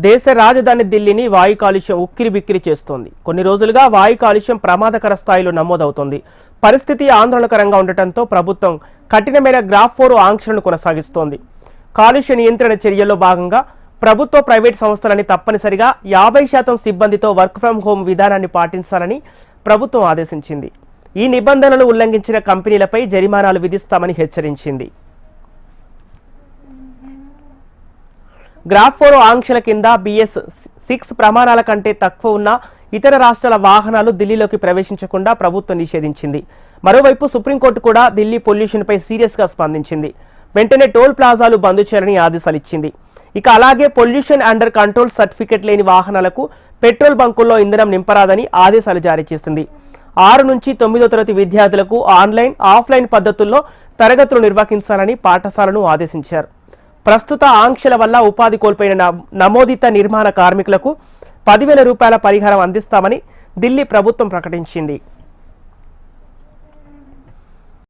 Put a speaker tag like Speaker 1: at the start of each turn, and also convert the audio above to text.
Speaker 1: దేశ రాజధాని ఢిల్లీని వాయు కాలుష్యం ఉక్కిరిబిక్కిరి చేస్తోంది. కొన్ని రోజులుగా వాయు కాలుష్యం ప్రమాదకర స్థాయిలో నమోదవుతోంది. పరిస్థితి ఆందోళనకరంగా ఉండటంతో ప్రభుత్వం కఠినమైన గ్రాఫ్ 4 ఆంక్షలను కొనసాగిస్తోంది. కాలుష్య నియంత్రణ చర్యల్లో భాగంగా ప్రభుత్వ ప్రైవేట్ సంస్థలని తప్పనిసరిగా 50% సిబ్బందితో వర్క్ ఫ్రం హోం విధానాన్ని పాటించాలని ప్రభుత్వం ఆదేశించింది. ఈ నిబంధనలు ఉల్లంఘించిన కంపెనీలపై జరిమానాలు విధిస్తామని హెచ్చరించింది. గ్రాఫ్ 4 ఆంక్షల కింద BS6 ప్రమాణాల కంటే తక్కువ ఉన్న ఇతర రాష్ట్రాల వాహనాలు ఢిల్లీలోకి ప్రవేశించకుండా ప్రభుత్వం నిషేధించింది. మరోవైపు సుప్రీంకోర్టు కూడా ఢిల్లీ పొల్యూషన్పై సీరియస్గా స్పందించింది. వెంటనే టోల్ ప్లాజాలు బంద్ చేయాలని ఆదేశాలు ఇచ్చింది. ఇక అలాగే పొల్యూషన్ అండర్ కంట్రోల్ సర్టిఫికెట్ లేని వాహనాలకు పెట్రోల్ బంకుల్లో ఇంధనం నింపరాదని ఆదేశాలు జారీ చేసింది. 6 నుంచి 9వ తరగతి విద్యార్థులకు ఆన్లైన్, ఆఫ్లైన్ పద్ధతుల్లో తరగతులు నిర్వహించాలని పాఠశాలను ఆదేశించారు. ప్రస్తుత ఆంక్షల వల్ల ఉపాధి కోల్పోయిన నమోదిత నిర్మాణ కార్మికులకు 10,000 రూపాయల పరిహారం అందిస్తామని ఢిల్లీ ప్రభుత్వం ప్రకటించింది.